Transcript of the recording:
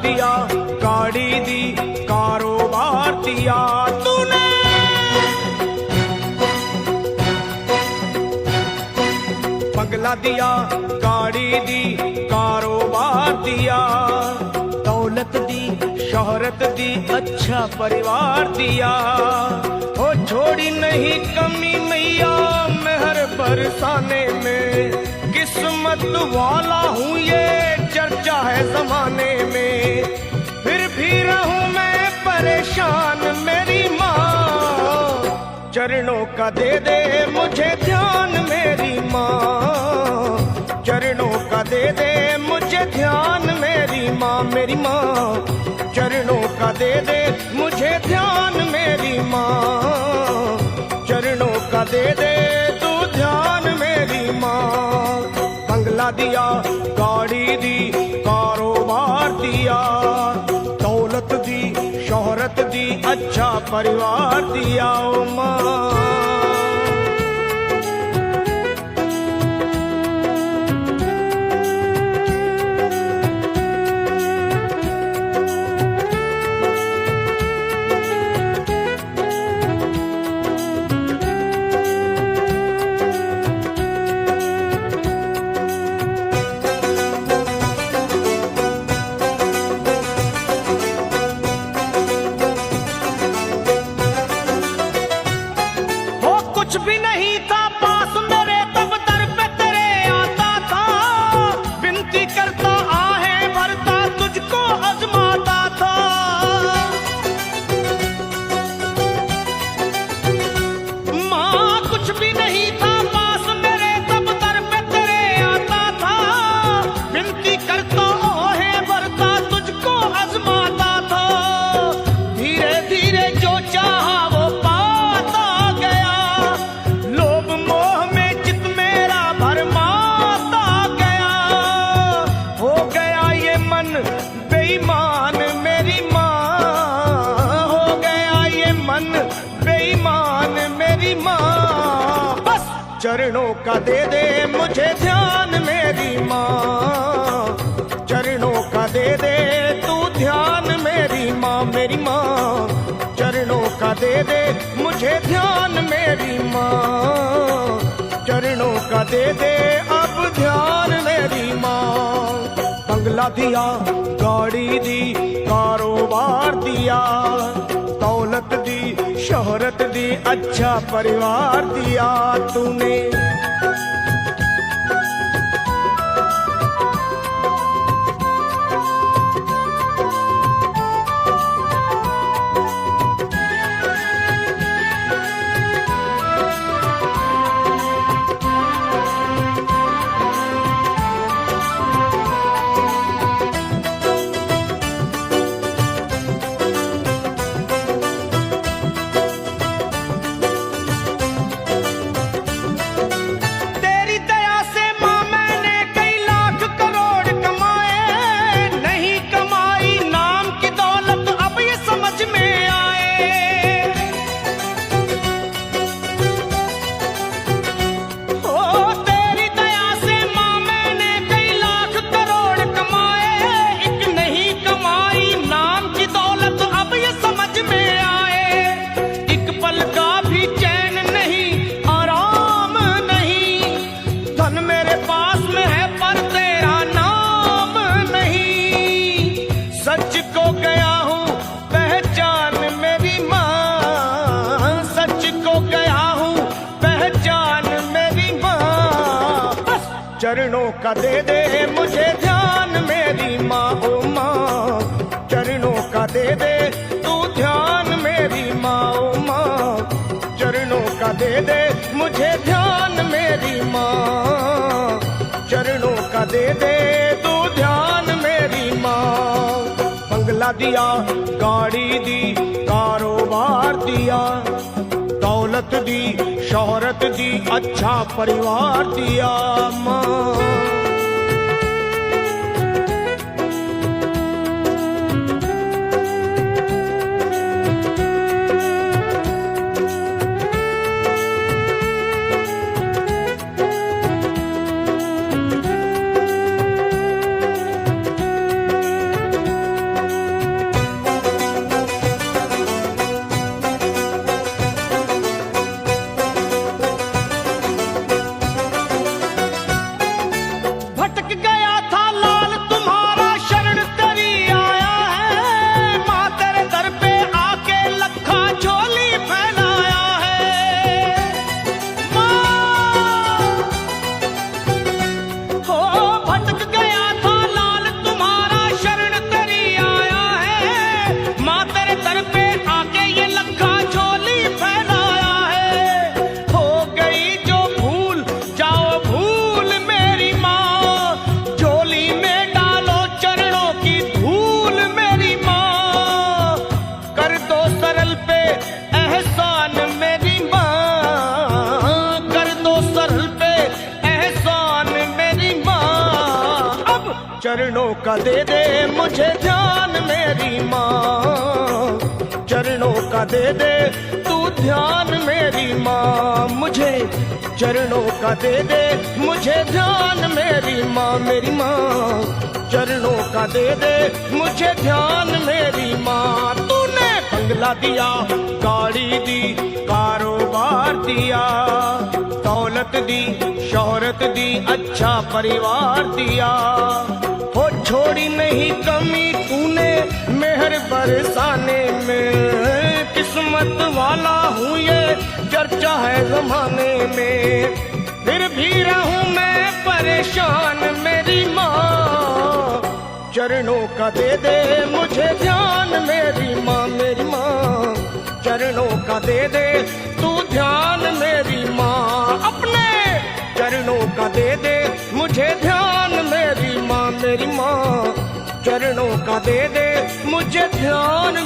दिया, गाड़ी दी, कारोबार दिया तूने। बंगला दिया, गाड़ी दी, कारोबार दिया, दौलत दी, शोहरत दी, अच्छा परिवार दिया। ओ छोड़ी नहीं कमी मैया मेहर बरसाने में, किस्मत वाला हूँ ये चर्चा है जमाने में। फिर भी रहूं मैं परेशान मेरी माँ, चरणों का दे दे मुझे ध्यान मेरी माँ, चरणों का दे दे मुझे ध्यान मेरी माँ, मेरी माँ चरणों का दे दे मुझे ध्यान मेरी माँ, चरणों का दे दे तू ध्यान मेरी माँ। बंगला दिया, गाड़ी दी, कारोबार दिया, दौलत दी, शोहरत दी, अच्छा परिवार दिया ओ माँ। कुछ भी नहीं था पास मेरे तब दर पे तेरे आता था, विनती करता आहें भरता तुझको आजमाता था। माँ कुछ भी नहीं था पास मेरे तब दर पे तेरे आता था, विनती करता आहें भरता तुझको आजमाता था। धीरे धीरे जो चाहा वो पाता गया, लोभ मोह में चित मेरा भरमाता गया। हो गया ये मन बेईमान मेरी माँ, हो गया ये मन बेईमान मेरी माँ। बस चरणों का दे दे मुझे ध्यान मेरी माँ, चरणों का दे दे तू ध्यान मेरी माँ, मेरी माँ चरणों का दे दे मुझे ध्यान मेरी माँ, चरणों का दे दे अब ध्यान मेरी माँ। बंगला दिया, गाड़ी दी, कारोबार दिया, दौलत दी, शोहरत दी, अच्छा परिवार दिया तूने। चरणों का दे दे मुझे ध्यान मेरी माँ, ओ माँ चरणों का दे दे तू ध्यान मेरी माँ, ओ माँ चरणों का दे दे मुझे ध्यान मेरी माँ, चरणों का दे दे तू ध्यान मेरी माँ। बंगला दिया, गाड़ी दी, कारोबार दिया, दौलत दी, शोहरत दी, अच्छा परिवार दिया माँ। चरणों का दे दे मुझे ध्यान मेरी माँ, चरणों का दे दे तू ध्यान मेरी माँ, मुझे चरणों का दे दे मुझे ध्यान मेरी माँ, मेरी माँ चरणों का दे दे मुझे ध्यान मेरी माँ। तूने बंगला दिया, गाड़ी दी, कारोबार दिया, दौलत दी, शोहरत दी, अच्छा परिवार दिया, हो छोड़ी नहीं कमी तूने मेहर बरसाने में, किस्मत वाला हूँ ये चर्चा है जमाने में, फिर भी रहूं मैं परेशान मेरी माँ, चरणों का दे दे मुझे ध्यान मेरी माँ, मेरी माँ चरणों का दे दे तू ध्यान मेरी माँ, अपने चरणों का दे दे मुझे ध्यान मेरी माँ, मेरी माँ चरणों का दे दे मुझे ध्यान